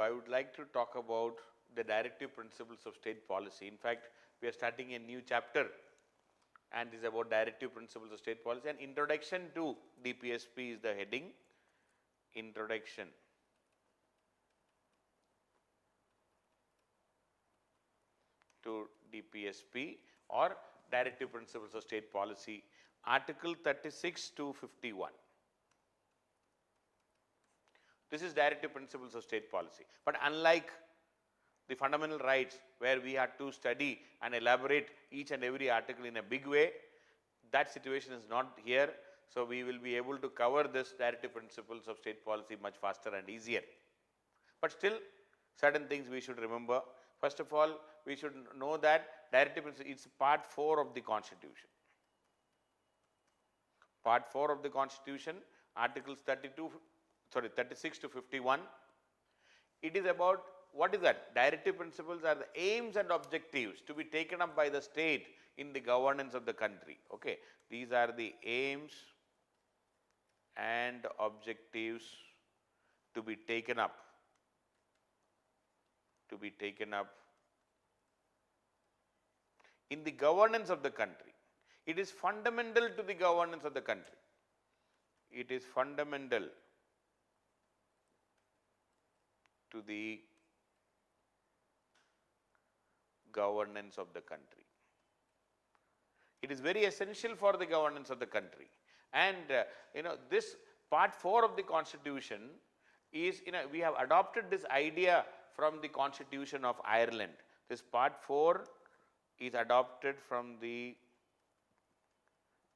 I would like to talk about the directive principles of state policy. In fact, we are starting a new chapter and it is about directive principles of state policy, and introduction to DPSP is the heading. Introduction to DPSP or directive principles of state policy, article 36 to 51. This is directive principles of state policy. But unlike the fundamental rights where we had to study and elaborate each and every article in a big way, that situation is not here. So we will be able to cover this directive principles of state policy much faster and easier. But still, certain things we should remember. First of all, we should know that directive principles is part 4 of the Constitution. Part 4 of the Constitution, articles 36 to 51. It is about, what is that? Directive principles are the aims and objectives to be taken up by the state in the governance of the country. Okay, these are the aims and objectives to be taken up. In the governance of the country. It is fundamental to the governance of the country. It is fundamental to the governance of the country. It is very essential for the governance of the country. And this part 4 of the Constitution is, we have adopted this idea from the Constitution of Ireland. This part 4 is adopted from the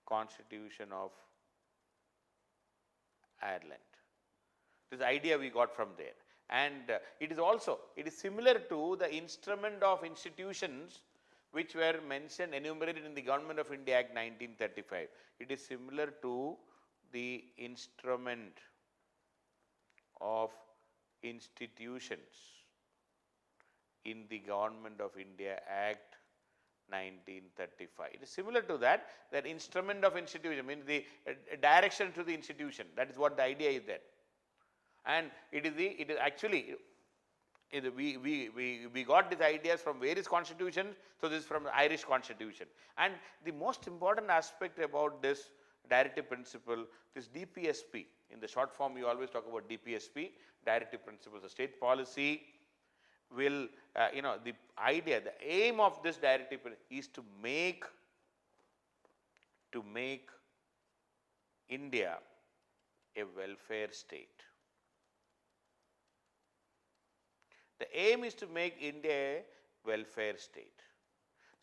Constitution of Ireland. This idea we got from there. And it is similar to the instrument of institutions which were mentioned, enumerated in the Government of India Act 1935. It is similar to the instrument of institutions in the Government of India Act 1935. It is similar to that instrument of institution means the direction to the institution. That is what the idea is there. And we got these ideas from various constitutions, so this is from the Irish Constitution. And the most important aspect about this directive principle, this DPSP, in the short form we always talk about DPSP, Directive Principles of State Policy, will, the idea, the aim of this directive is to make India a welfare state. The aim is to make India a welfare state.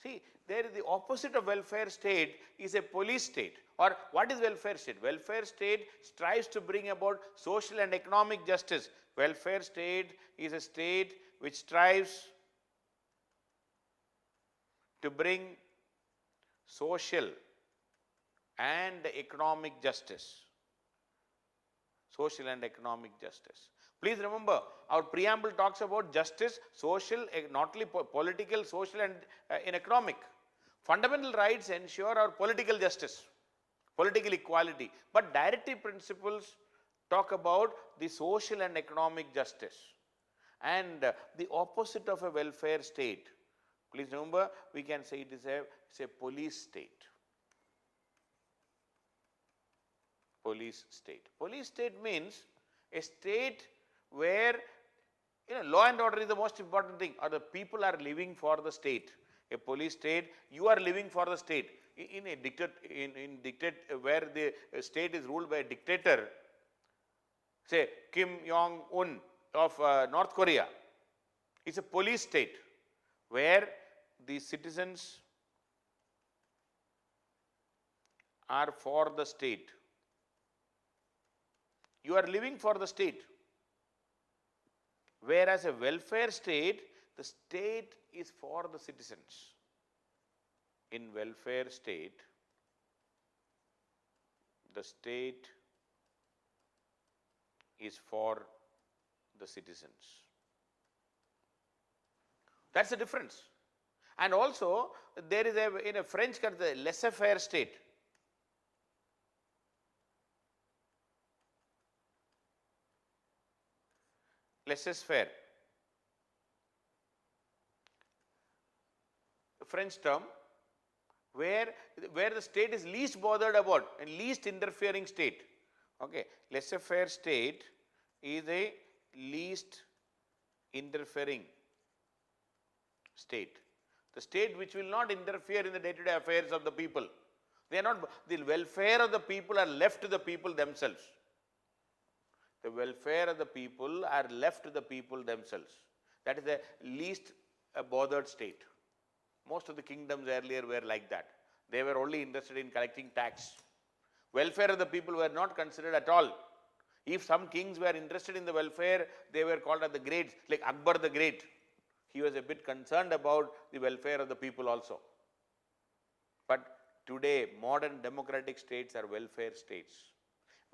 See, there is the opposite of welfare state is a police state. Or what is welfare state? Welfare state strives to bring about social and economic justice. Welfare state is a state which strives to bring social and economic justice. Social and economic justice. Please remember, our preamble talks about justice, social, not only political, social and economic. Fundamental rights ensure our political justice, political equality. But directive principles talk about the social and economic justice. And the opposite of a welfare state, please remember, we can say it is a police state. Police state. Police state means a state where law and order is the most important thing, or the people are living for the state. A police state, you are living for the state. In a dictator, where the state is ruled by a dictator, say Kim Jong-un of North Korea, is a police state where the citizens are for the state. You are living for the state. Whereas a welfare state, the state is for the citizens. In welfare state, the state is for the citizens. That's the difference. And also, there is in a French country, laissez-faire state. Laissez-faire. French term, where the state is least bothered about and least interfering state. Okay, laissez-faire state is a least interfering state. The state which will not interfere in the day-to-day affairs of the people. They are not, the welfare of the people are left to the people themselves. The welfare of the people are left to the people themselves. That is the least bothered state. Most of the kingdoms earlier were like that. They were only interested in collecting tax. Welfare of the people were not considered at all. If some kings were interested in the welfare, they were called as the greats, like Akbar the Great. He was a bit concerned about the welfare of the people also. But today, modern democratic states are welfare states.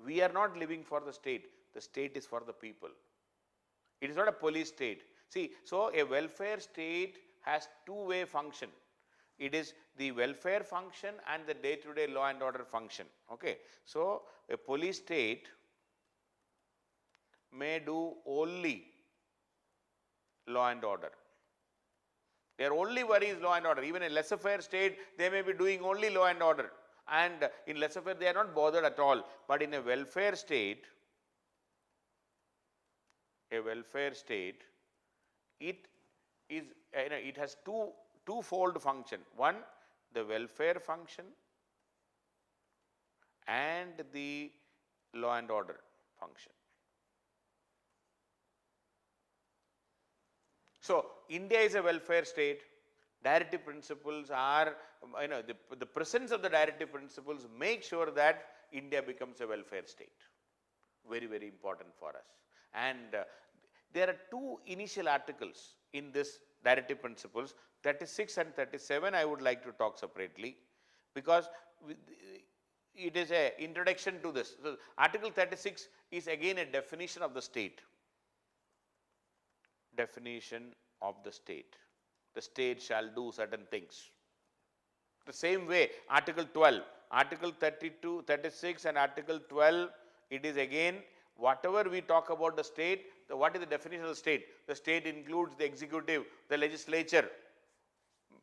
We are not living for the state is for the people. It is not a police state. See, so a welfare state has two-way function. It is the welfare function and the day-to-day law and order function. Okay. So, a police state may do only law and order. Their only worry is law and order. Even a laissez-faire state, they may be doing only law and order. And in laissez-faire, they are not bothered at all. But in a welfare state, it is, it has twofold function. One, the welfare function and the law and order function. So, India is a welfare state. Directive principles are, the presence of the directive principles make sure that India becomes a welfare state. Very, very important for us. And there are two initial articles in this directive principles, 36 and 37 I would like to talk separately, because it is an introduction to this. So, article 36 is again a definition of the state. Definition of the state. The state shall do certain things. The same way, article 12, article 32, 36 and article 12, it is again whatever we talk about the state, what is the definition of the state? The state includes the executive, the legislature,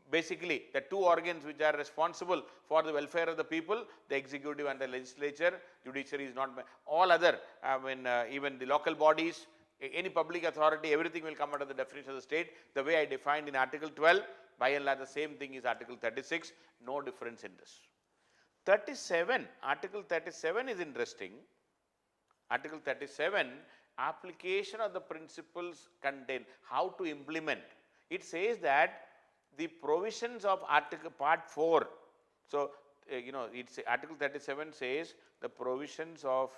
basically the two organs which are responsible for the welfare of the people, the executive and the legislature. Judiciary is not, all other, even the local bodies, any public authority, everything will come under the definition of the state. The way I defined in article 12, by and large the same thing is article 36, no difference in this. 37, article 37 is interesting. Article 37, application of the principles contained, how to implement. It says that the provisions of article part 4, so it's article 37 says the provisions of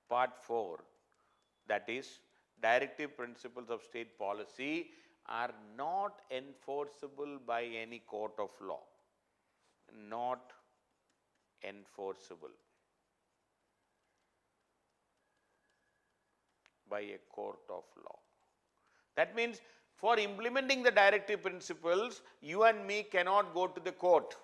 part 4, that is directive principles of state policy, are not enforceable by any court of law. Not enforceable by a court of law. That means for implementing the directive principles, you and me cannot go to the court.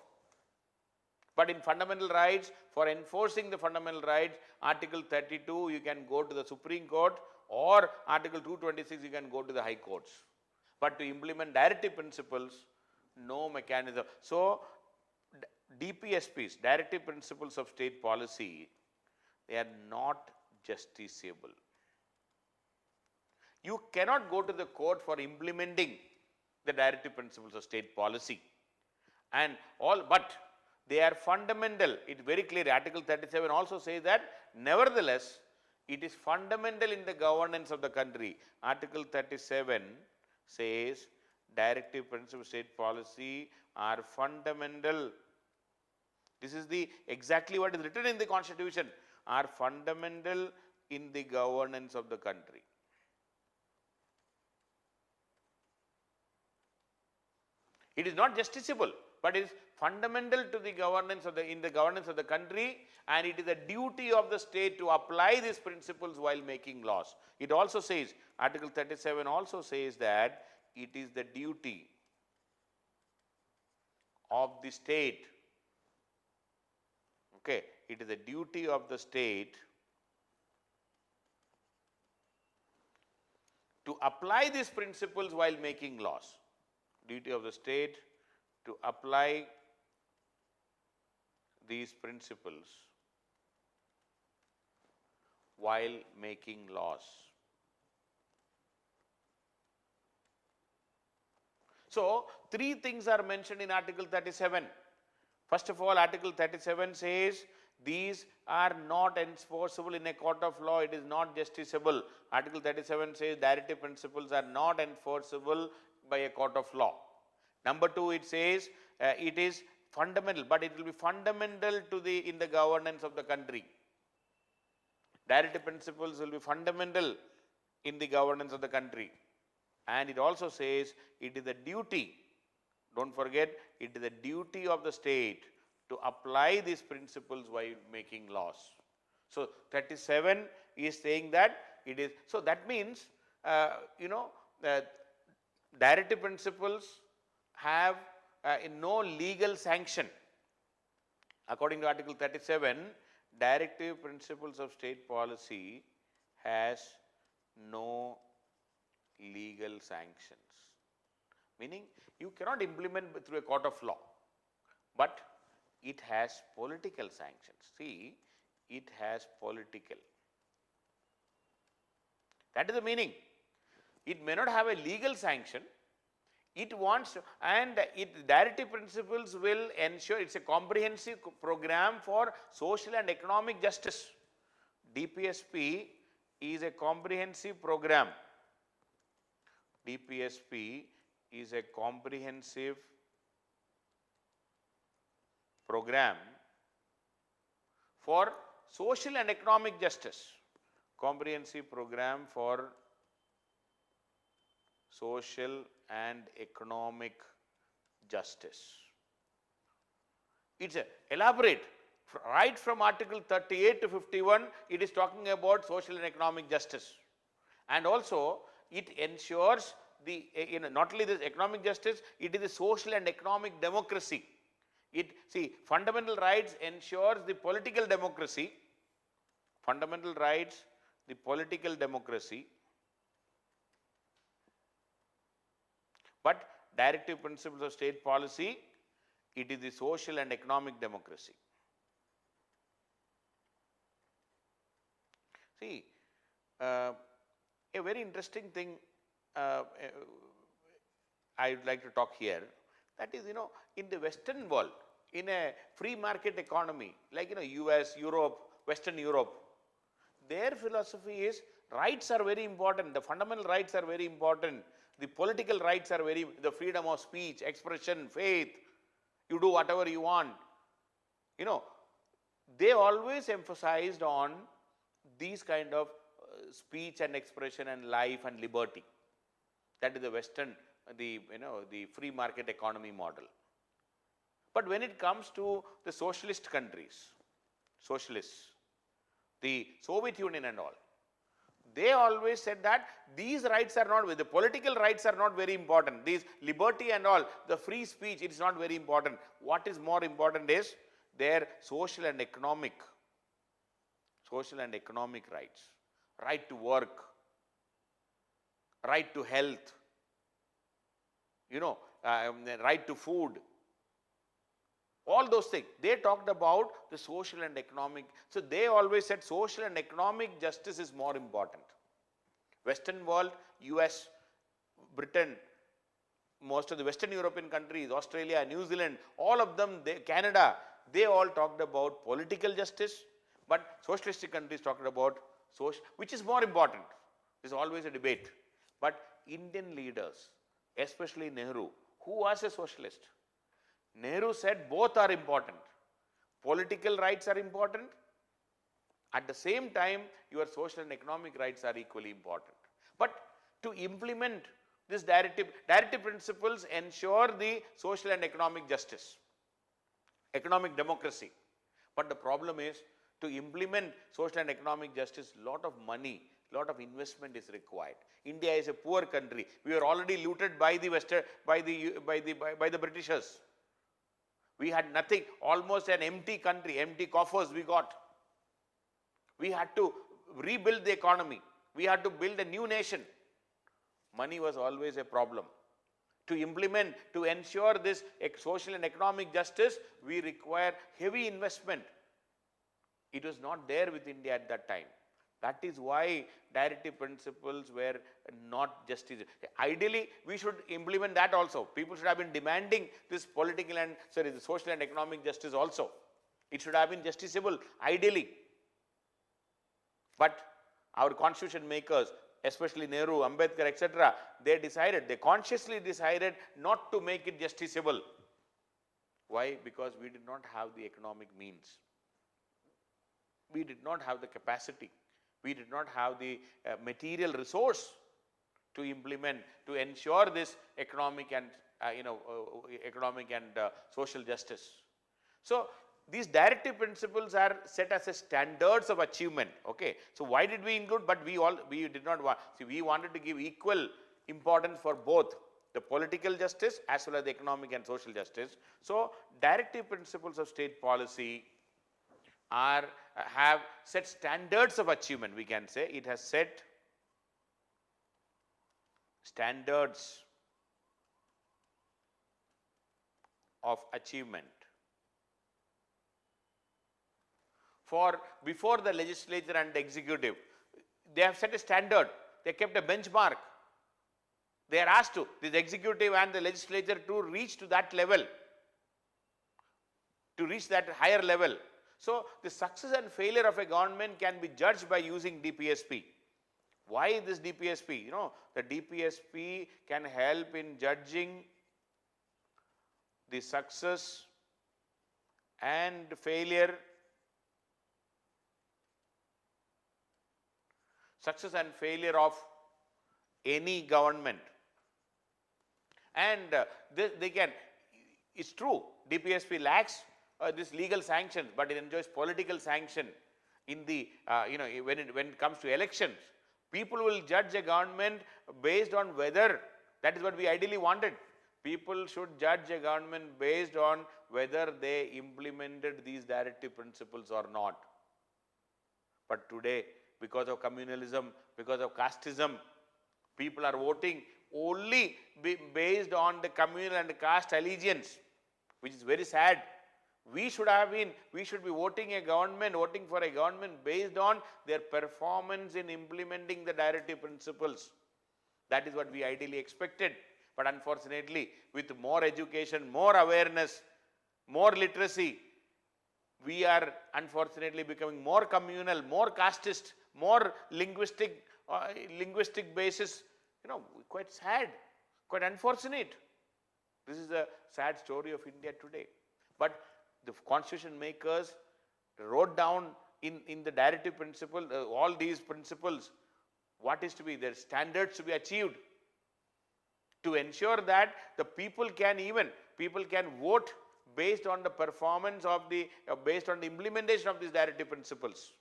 But in fundamental rights, for enforcing the fundamental rights, article 32 you can go to the Supreme Court, or article 226 you can go to the high courts. But to implement directive principles, no mechanism. So, DPSPs, directive principles of state policy, they are not justiciable. You cannot go to the court for implementing the directive principles of state policy. And but they are fundamental. It's very clear. Article 37 also says that, nevertheless, it is fundamental in the governance of the country. Article 37 says directive principles of state policy are fundamental. This is exactly what is written in the Constitution, are fundamental in the governance of the country. It is not justiciable, but it is fundamental to the governance of in the governance of the country, and it is a duty of the state to apply these principles while making laws. It also says, article 37 also says that it is the duty of the state, okay, it is the duty of the state to apply these principles while making laws. duty of the state to apply these principles while making laws. So, three things are mentioned in Article 37. First of all, Article 37 says these are not enforceable in a court of law, it is not justiciable. Article 37 says directive principles are not enforceable by a court of law. Number two, it says it is fundamental, but it will be fundamental to in the governance of the country. Directive principles will be fundamental in the governance of the country. And it also says it is the duty, don't forget, it is the duty of the state to apply these principles while making laws. So 37 is saying that it is, so that means, that directive principles have no legal sanction. According to Article 37, directive principles of state policy has no legal sanctions, meaning you cannot implement through a court of law, but it has political sanctions. See, it has political. That is the meaning. It may not have a legal sanction. It wants, and directive principles will ensure it's a comprehensive program for social and economic justice. DPSP is a comprehensive program. DPSP is a comprehensive program for social and economic justice. Comprehensive program for social and economic justice. It's elaborate. Right from Article 38 to 51, it is talking about social and economic justice. And also, it ensures the, not only this economic justice, it is the social and economic democracy. Fundamental rights ensures the political democracy. Fundamental rights, the political democracy. But directive principles of state policy, it is the social and economic democracy. See, a very interesting thing I would like to talk here, that is, in the Western world, in a free market economy, like, US, Europe, Western Europe, their philosophy is rights are very important, the fundamental rights are very important, the political rights are the freedom of speech, expression, faith, you do whatever you want. They always emphasized on these kind of speech and expression and life and liberty. That is the Western, the free market economy model. But when it comes to the socialist countries, socialists, the Soviet Union and all, they always said that these rights are not, the political rights are not very important. These liberty and all, the free speech, it is not very important. What is more important is their social and economic rights. Right to work, right to health, right to food. All those things. They talked about the social and economic. So they always said social and economic justice is more important. Western world, US, Britain, most of the Western European countries, Australia, New Zealand, all of them, Canada, they all talked about political justice, but socialistic countries talked about social, which is more important. There's always a debate. But Indian leaders, especially Nehru, who was a socialist, Nehru said both are important. Political rights are important. At the same time, your social and economic rights are equally important. But to implement this directive principles ensure the social and economic justice, economic democracy. But the problem is, to implement social and economic justice, lot of money, lot of investment is required. India is a poor country. We are already looted by the Britishers. We had nothing, almost an empty country, empty coffers we got. We had to rebuild the economy. We had to build a new nation. Money was always a problem. To implement, to ensure this social and economic justice, we require heavy investment. It was not there with India at that time. That is why directive principles were not justice. Ideally, we should implement that also. People should have been demanding this political and, the social and economic justice also. It should have been justiciable, ideally. But our constitution makers, especially Nehru, Ambedkar, etc., they consciously decided not to make it justiciable. Why? Because we did not have the economic means. We did not have the capacity. We did not have the material resource to implement, to ensure this economic and social justice. So these directive principles are set as a standards of achievement. Okay. So why did we include? But we did not want. See, we wanted to give equal importance for both the political justice as well as the economic and social justice. So directive principles of state policy have set standards of achievement. We can say it has set standards of achievement for before the legislature and the executive. They have set a standard. They kept a benchmark. They are asked to, the executive and the legislature, to reach to that level, to reach that higher level. So the success and failure of a government can be judged by using DPSP. Why this DPSP? The DPSP can help in judging the success and failure of any government. And it's true, DPSP lacks this legal sanctions, but it enjoys political sanction in the, when it comes to elections. People will judge a government based on whether, that is what we ideally wanted. People should judge a government based on whether they implemented these directive principles or not. But today, because of communalism, because of casteism, people are voting only based on the communal and caste allegiance, which is very sad. We should be voting for a government based on their performance in implementing the directive principles. That is what we ideally expected. But unfortunately, with more education, more awareness, more literacy, we are unfortunately becoming more communal, more casteist, more linguistic basis. Quite sad, quite unfortunate. This is a sad story of India today. But the constitution makers wrote down in the directive principle, all these principles, what is to be, their standards to be achieved, to ensure that the people can vote based on the performance of based on the implementation of these directive principles.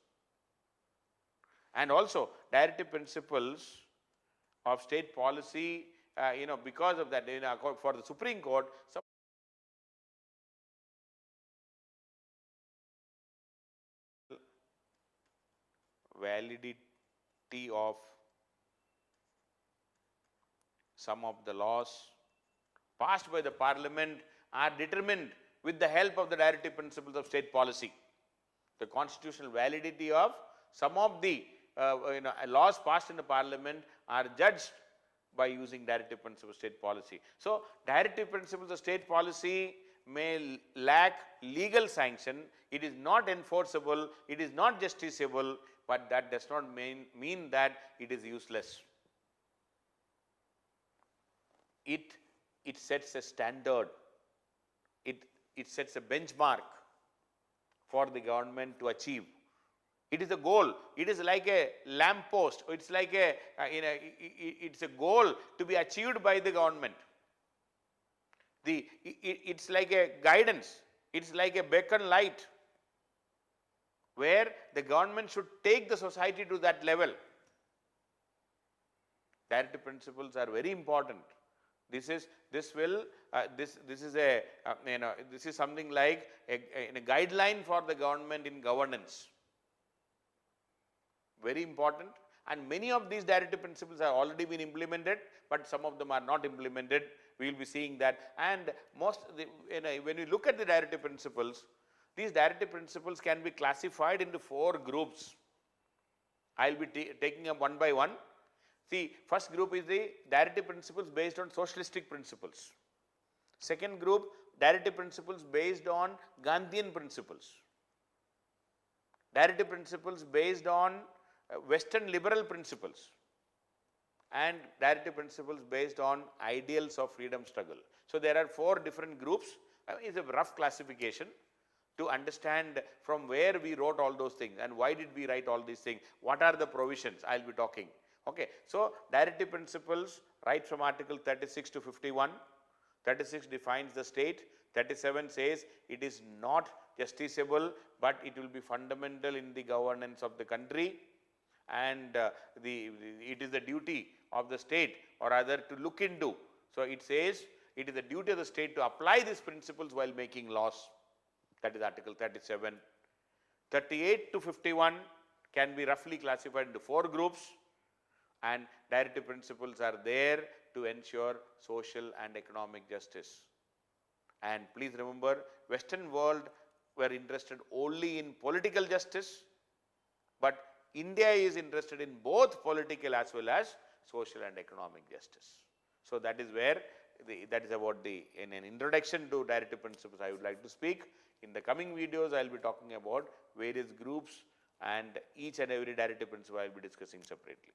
And also, directive principles of state policy, because of that, for the Supreme Court, validity of some of the laws passed by the Parliament are determined with the help of the directive principles of state policy. The constitutional validity of some of the laws passed in the Parliament are judged by using directive principles of state policy. So, directive principles of state policy may lack legal sanction, it is not enforceable, it is not justiciable, but that does not mean that it is useless. It sets a standard, it sets a benchmark for the government to achieve. It is a goal. It is like a lamp post. It's like it's a goal to be achieved by the government. It's like a guidance. It's like a beacon light where the government should take the society to that level. Directive principles are very important. This is something like a guideline for the government in governance. Very important, And many of these directive principles have already been implemented, but some of them are not implemented. We will be seeing that. And when you look at the directive principles, these directive principles can be classified into 4 groups. I will be taking them one by one. See, first group is the directive principles based on socialistic principles. Second group, directive principles based on Gandhian principles. Directive principles based on Western liberal principles. And directive principles based on ideals of freedom struggle. So there are 4 different groups. It's a rough classification to understand from where we wrote all those things and why did we write all these things, what are the provisions, I will be talking. Okay. So directive principles right from Article 36 to 51. 36 defines the state, 37 says it is not justiciable, but it will be fundamental in the governance of the country, and it is the duty of the state or rather to look into. So it says it is the duty of the state to apply these principles while making laws. That is Article 37. 38 to 51 can be roughly classified into 4 groups, and directive principles are there to ensure social and economic justice. And please remember, Western world were interested only in political justice, but India is interested in both political as well as social and economic justice. So that is where that is about in an introduction to directive principles I would like to speak. In the coming videos, I will be talking about various groups, and each and every directive principle I will be discussing separately.